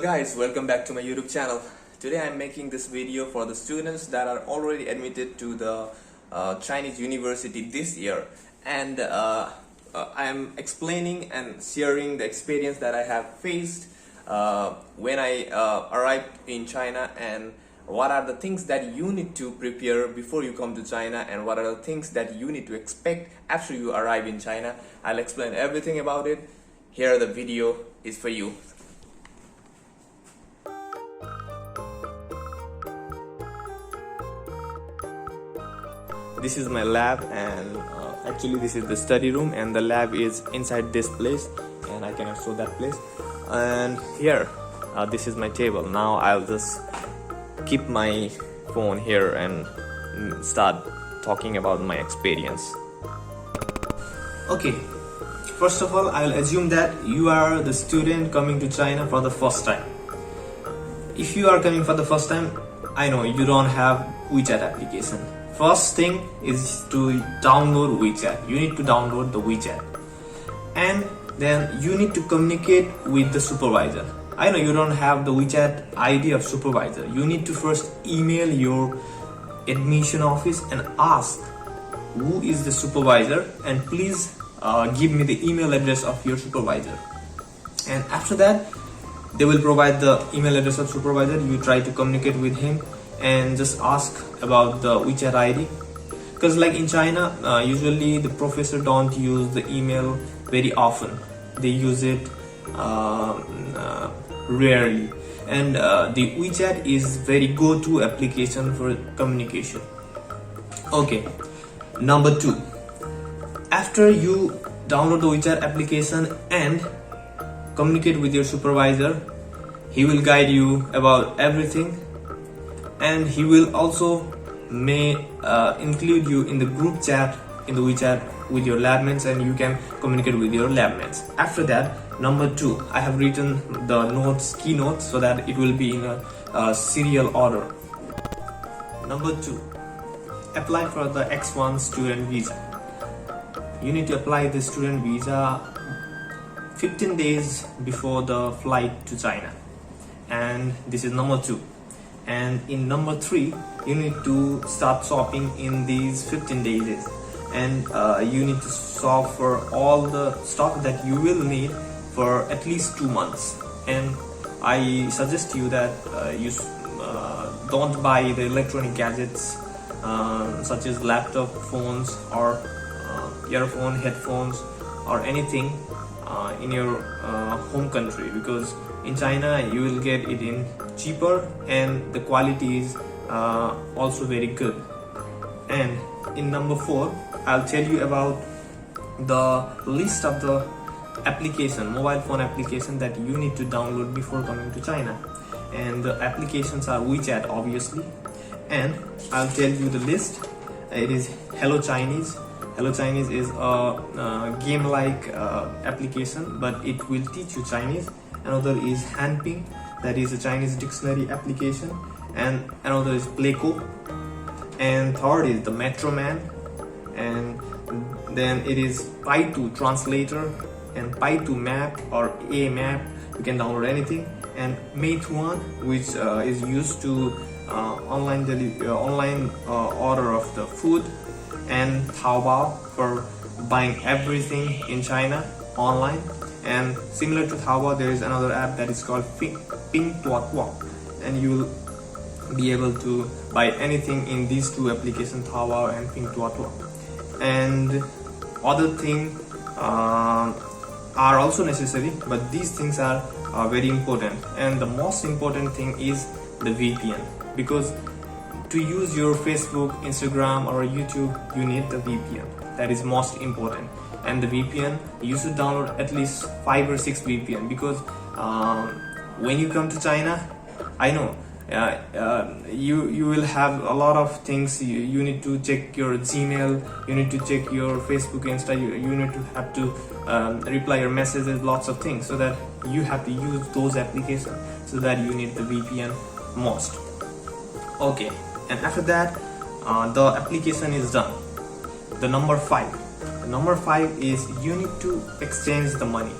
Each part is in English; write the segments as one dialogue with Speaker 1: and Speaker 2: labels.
Speaker 1: guys, welcome back to my YouTube channel. Today I'm making this video for the students that are already admitted to the Chinese university this year, and I'm explaining and sharing the experience that I have faced when I arrived in China, and what are the things that you need to prepare before you come to China, and what are the things that you need to expect after you arrive in China. I'll explain everything about it. Here the video is for you. This is my lab, and actually this is the study room, and the lab is inside this place, and I cannot show that place. And here this is my table. Now I'll just keep my phone here and start talking about my experience. Okay, first of all, I'll assume that you are the student coming to China for the first time. If you are coming for the first time, I know you don't have WeChat application. First thing is to download WeChat. You need to download the WeChat, and then you need to communicate with the supervisor. I know you don't have the WeChat ID of supervisor. You need to first email your admission office and ask who is the supervisor, and please give me the email address of your supervisor. And after that, they will provide the email address of supervisor. You try to communicate with him and just ask about the WeChat ID, because like in China, usually the professor don't use the email very often. They use it rarely, and the WeChat is very go-to application for communication. Okay, number 2, after you download the WeChat application and communicate with your supervisor, he will guide you about everything, and he will also may include you in the group chat in the WeChat with your lab mates, and you can communicate with your lab mates. After that, number 2, I have written the notes, keynotes, so that it will be in a serial order. Number 2, apply for the X1 student visa. You need to apply the student visa 15 days before the flight to China, and this is number 2. And in number 3, you need to start shopping in these 15 days, and you need to shop for all the stock that you will need for at least 2 months. And I suggest you that you don't buy the electronic gadgets such as laptop, phones, or earphone, headphones, or anything in your home country, because in China you will get it in cheaper, and the quality is also very good. And in number 4, I'll tell you about the list of the application, mobile phone application that you need to download before coming to China. And the applications are WeChat, obviously, and I'll tell you the list. It is Hello Chinese. Hello Chinese is a game-like application, but it will teach you Chinese. Another is Handping, that is a Chinese dictionary application, and another is Playco, and third is the Metroman, and then it is Pi2 translator, and Pi2 map or a map. You can download anything, and Meituan, which is used to online order of the food, and Taobao for buying everything in China online. And similar to Taobao, there is another app that is called Ping Tua Tua, and you will be able to buy anything in these 2 applications, Taobao and Ping Tua Tua. And other things are also necessary, but these things are very important. And the most important thing is the VPN, because to use your Facebook, Instagram, or YouTube, you need the VPN. That is most important. And the VPN, you should download at least 5 or 6 VPN, because when you come to China, I know you will have a lot of things. You need to check your Gmail, you need to check your Facebook, Insta, you need to have to reply your messages, lots of things, so that you have to use those applications, so that you need the VPN most. Okay, and after that, the application is done. The number 5 is you need to exchange the money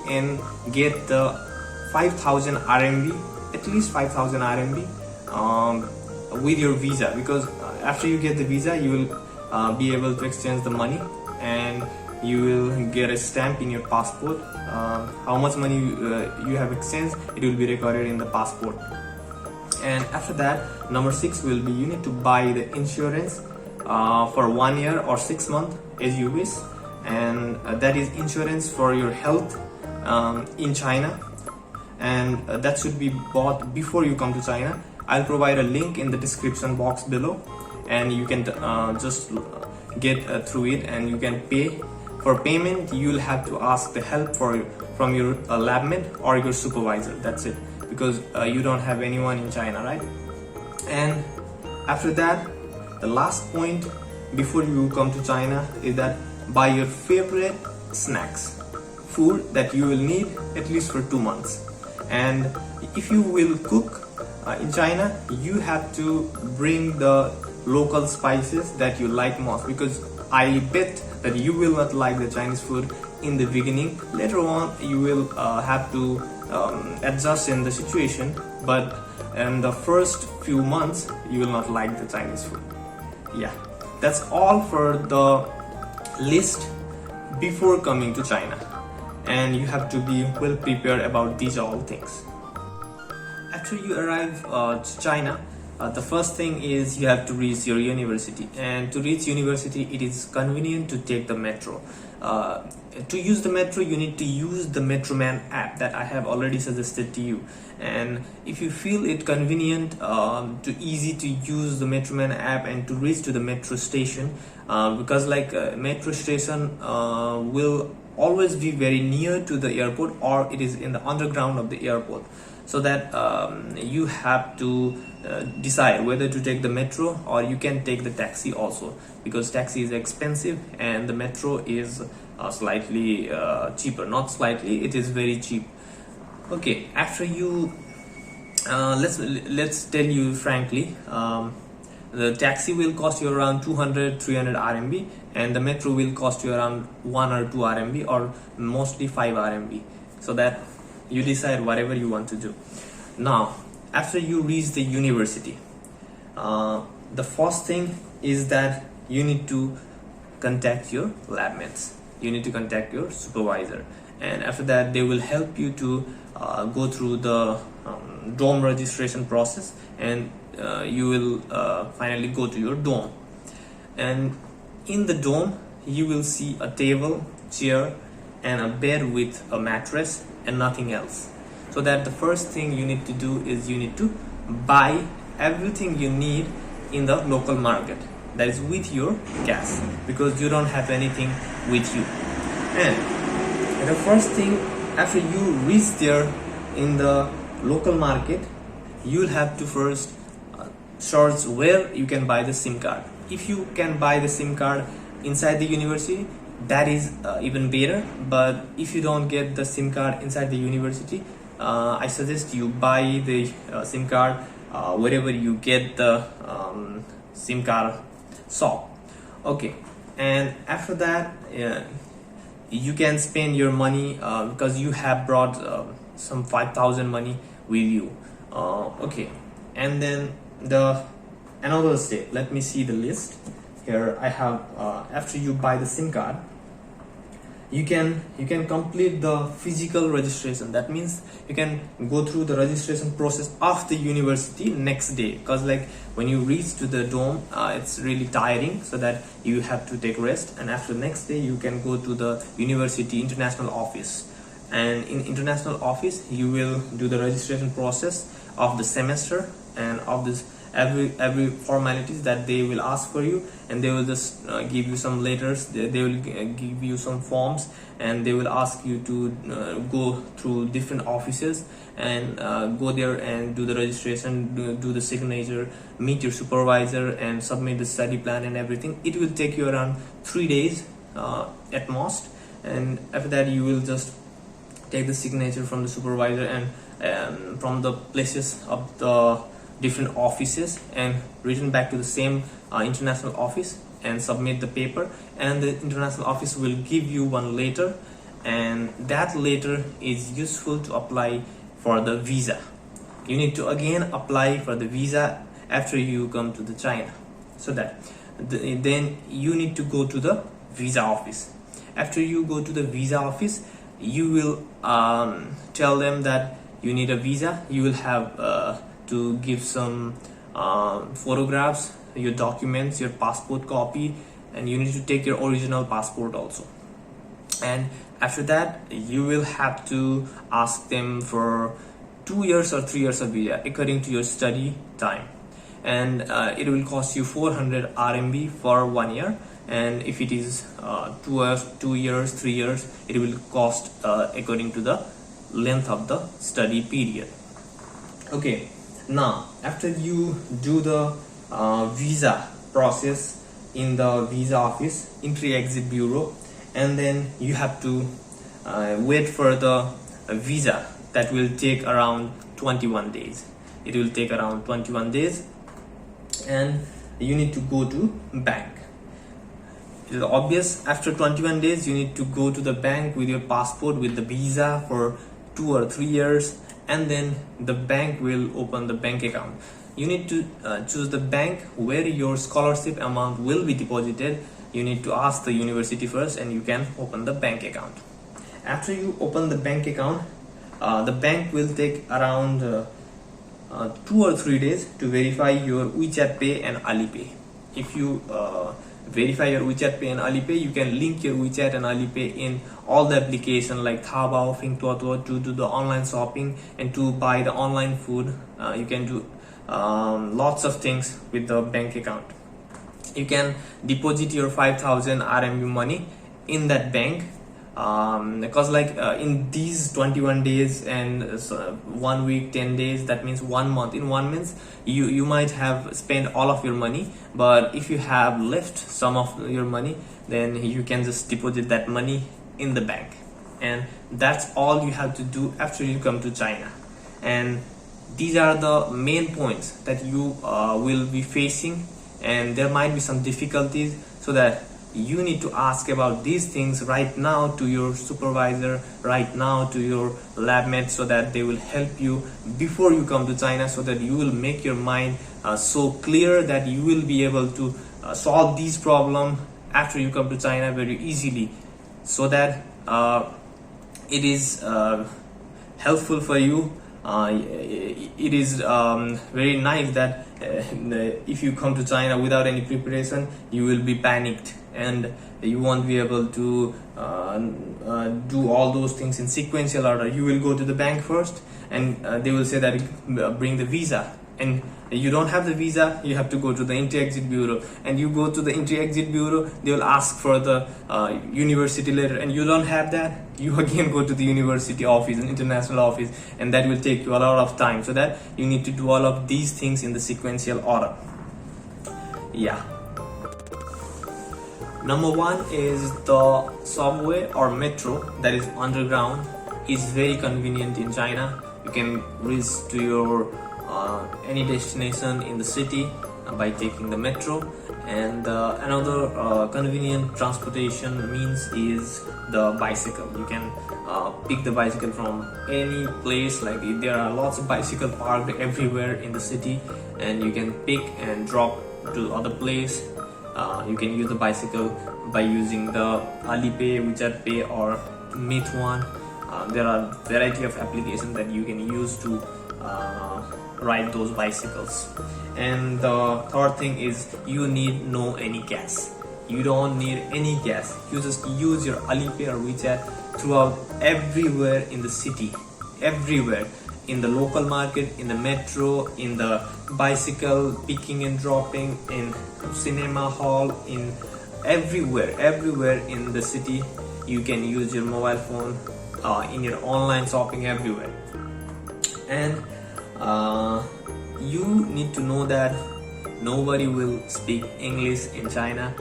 Speaker 1: and get the 5,000 RMB, at least 5,000 RMB with your visa, because after you get the visa you will be able to exchange the money, and you will get a stamp in your passport. How much money you have exchanged, it will be recorded in the passport. And after that, number 6 will be you need to buy the insurance for 1 year or 6 months as you wish, and that is insurance for your health in China, and that should be bought before you come to China. I'll provide a link in the description box below, and you can just get through it, and you can pay. For payment, you'll have to ask the help from your labmate or your supervisor. That's it, because you don't have anyone in China, right? And after that, the last point before you come to China is that buy your favorite snacks, food that you will need at least for 2 months. And if you will cook in China, you have to bring the local spices that you like most, because I bet that you will not like the Chinese food in the beginning. Later on you will have to adjust in the situation, but in the first few months you will not like the Chinese food. Yeah, that's all for the list before coming to China, and you have to be well prepared about these all things. After you arrive to China, the first thing is you have to reach your university, and to reach university it is convenient to take the metro. To use the metro, you need to use the Metroman app that I have already suggested to you. And if you feel it convenient, to easy to use the Metroman app and to reach to the metro station, because like metro station will always be very near to the airport, or it is in the underground of the airport, so that you have to decide whether to take the metro, or you can take the taxi also, because taxi is expensive and the metro is slightly cheaper. Not slightly, it is very cheap. Okay, after you let's tell you frankly, the taxi will cost you around 200-300 RMB, and the metro will cost you around 1 or 2 RMB, or mostly 5 RMB, so that you decide whatever you want to do. Now, after you reach the university, the first thing is that you need to contact your lab mates, you need to contact your supervisor, and after that they will help you to go through the dorm registration process, and you will finally go to your dorm. And in the dorm you will see a table, chair, and a bed with a mattress and nothing else. So that the first thing you need to do is you need to buy everything you need in the local market, that is with your cash, because you don't have anything with you. And the first thing, after you reach there in the local market, you'll have to first search where you can buy the SIM card. If you can buy the SIM card inside the university, that is even better. But if you don't get the SIM card inside the university, I suggest you buy the SIM card wherever you get the SIM card shop. Okay, and after that you can spend your money because you have brought some 5,000 money with you. Okay, and then another step, let me see the list here. I have after you buy the SIM card, you can complete the physical registration. That means you can go through the registration process of the university next day, because like when you reach to the dorm, it's really tiring, so that you have to take rest, and after the next day you can go to the university international office, and in international office you will do the registration process of the semester and of this every formalities that they will ask for you, and they will just give you some letters, they will give you some forms, and they will ask you to go through different offices and go there and do the registration, do the signature, meet your supervisor, and submit the study plan and everything. It will take you around 3 days at most, and after that you will just take the signature from the supervisor and from the places of the different offices, and return back to the same international office and submit the paper, and the international office will give you one letter, and that letter is useful to apply for the visa. You need to again apply for the visa after you come to the China. So that then you need to go to the visa office. After you go to the visa office, you will tell them that you need a visa. You will have to give some photographs, your documents, your passport copy, and you need to take your original passport also. And after that, you will have to ask them for 2 years or 3 years of visa according to your study time, and it will cost you 400 RMB for 1 year. And if it is 2 years, 3 years, it will cost according to the length of the study period. Okay, now after you do the visa process in the visa office, entry-exit bureau, and then you have to wait for the visa. That will take around 21 days. It will take around 21 days, and you need to go to bank. It is obvious, after 21 days you need to go to the bank with your passport, with the visa for 2 or 3 years, and then the bank will open the bank account. You need to choose the bank where your scholarship amount will be deposited. You need to ask the university first, and you can open the bank account. After you open the bank account, the bank will take around 2 or 3 days to verify your WeChat Pay and Alipay. If you verify your WeChat Pay and Alipay, you can link your WeChat and Alipay in all the application like Taobao, Fingtuotuo, to do the online shopping and to buy the online food. You can do lots of things with the bank account. You can deposit your 5,000 RMB money in that bank, because in these 21 days and 1 week, 10 days, that means 1 month. In 1 month you might have spent all of your money, but if you have left some of your money, then you can just deposit that money in the bank. And that's all you have to do after you come to China. And these are the main points that you will be facing, and there might be some difficulties, so that you need to ask about these things right now to your supervisor, right now to your lab mates, so that they will help you before you come to China, so that you will make your mind so clear that you will be able to solve these problems after you come to China very easily, so that it is helpful for you. It is very nice that if you come to China without any preparation, you will be panicked and you won't be able to do all those things in sequential order. You will go to the bank first, and they will say that bring the visa, and you don't have the visa, you have to go to the entry-exit bureau, and you go to the entry-exit bureau, they will ask for the university letter, and you don't have that, you again go to the university office, an international office, and that will take you a lot of time. So that you need to do all of these things in the sequential order. Yeah. Number 1 is the subway or metro, that is underground. Is very convenient in China. You can reach to your any destination in the city by taking the metro. And another convenient transportation means is the bicycle. You can pick the bicycle from any place. Like there are lots of bicycle parked everywhere in the city, and you can pick and drop to other place. You can use the bicycle by using the Alipay, WeChat Pay, or Meituan. There are variety of applications that you can use to ride those bicycles. And the third thing is you need no any gas. You don't need any gas. You just use your Alipay or WeChat throughout everywhere in the city, everywhere, in the local market, in the metro, in the bicycle picking and dropping, in cinema hall, in everywhere in the city. You can use your mobile phone, in your online shopping, everywhere. And you need to know that nobody will speak English in China.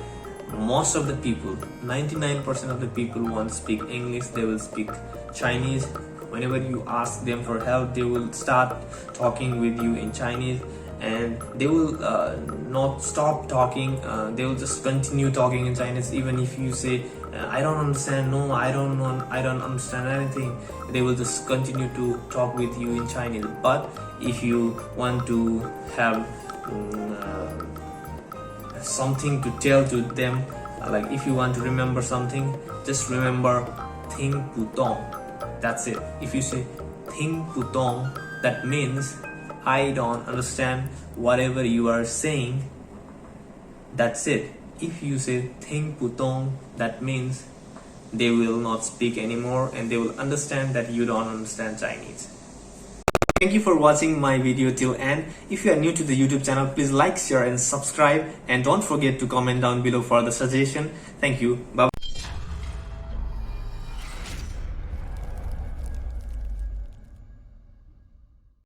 Speaker 1: Most of the people, 99% of the people won't speak English. They will speak Chinese. Whenever you ask them for help, they will start talking with you in Chinese, and they will not stop talking. They will just continue talking in Chinese. Even if you say I don't understand, no, I don't understand anything, they will just continue to talk with you in Chinese. But if you want to have something to tell to them, like if you want to remember something, just remember Thing Putong. That's it. If you say Thing Putong, that means I don't understand whatever you are saying. That's it. If you say Thing Putong, that means they will not speak anymore and they will understand that you don't understand Chinese. Thank you for watching my video till end. If you are new to the YouTube channel, please like, share and subscribe, and don't forget to comment down below for the suggestion. Thank you. Bye.